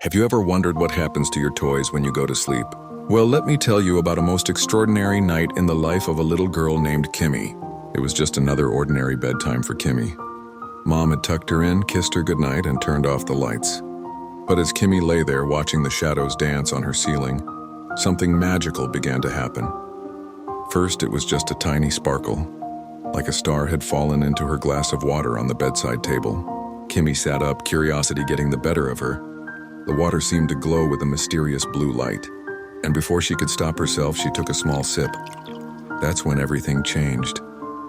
Have you ever wondered what happens to your toys when you go to sleep? Well, let me tell you about a most extraordinary night in the life of a little girl named Kimmy. It was just another ordinary bedtime for Kimmy. Mom had tucked her in, kissed her goodnight, and turned off the lights. But as Kimmy lay there watching the shadows dance on her ceiling, something magical began to happen. First, it was just a tiny sparkle, like a star had fallen into her glass of water on the bedside table. Kimmy sat up, curiosity getting the better of her. The water seemed to glow with a mysterious blue light, and before she could stop herself, she took a small sip. That's when everything changed.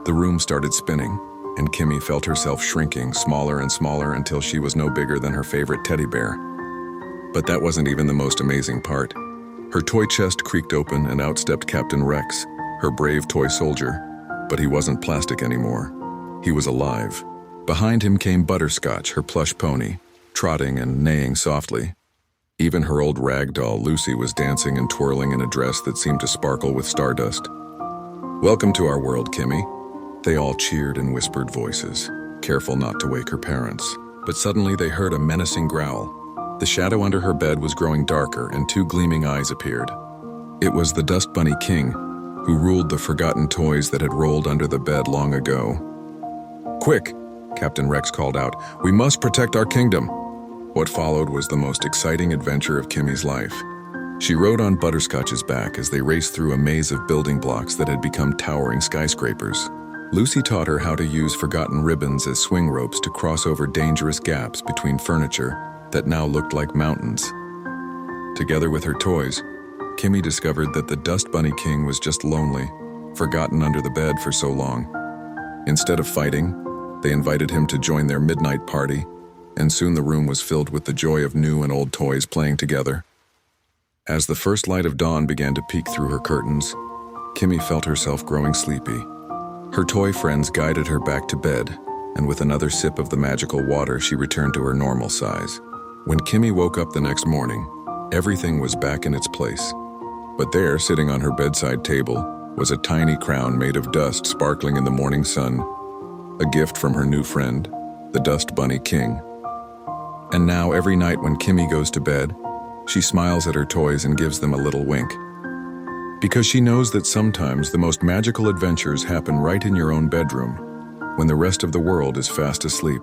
The room started spinning, and Kimmy felt herself shrinking smaller and smaller until she was no bigger than her favorite teddy bear. But that wasn't even the most amazing part. Her toy chest creaked open and out stepped Captain Rex, her brave toy soldier. But he wasn't plastic anymore. He was alive. Behind him came Butterscotch, her plush pony, trotting and neighing softly. Even her old rag doll, Lucy, was dancing and twirling in a dress that seemed to sparkle with stardust. "Welcome to our world, Kimmy." They all cheered in whispered voices, careful not to wake her parents. But suddenly they heard a menacing growl. The shadow under her bed was growing darker and two gleaming eyes appeared. It was the Dust Bunny King, who ruled the forgotten toys that had rolled under the bed long ago. "Quick!" Captain Rex called out. "We must protect our kingdom." What followed was the most exciting adventure of Kimmy's life. She rode on Butterscotch's back as they raced through a maze of building blocks that had become towering skyscrapers. Lucy taught her how to use forgotten ribbons as swing ropes to cross over dangerous gaps between furniture that now looked like mountains. Together with her toys, Kimmy discovered that the Dust Bunny King was just lonely, forgotten under the bed for so long. Instead of fighting, they invited him to join their midnight party, and soon the room was filled with the joy of new and old toys playing together. As the first light of dawn began to peek through her curtains, Kimmy felt herself growing sleepy. Her toy friends guided her back to bed, and with another sip of the magical water, she returned to her normal size. When Kimmy woke up the next morning, everything was back in its place. But there, sitting on her bedside table, was a tiny crown made of dust sparkling in the morning sun, a gift from her new friend, the Dust Bunny King. And now, every night when Kimmy goes to bed, she smiles at her toys and gives them a little wink. Because she knows that sometimes the most magical adventures happen right in your own bedroom, when the rest of the world is fast asleep.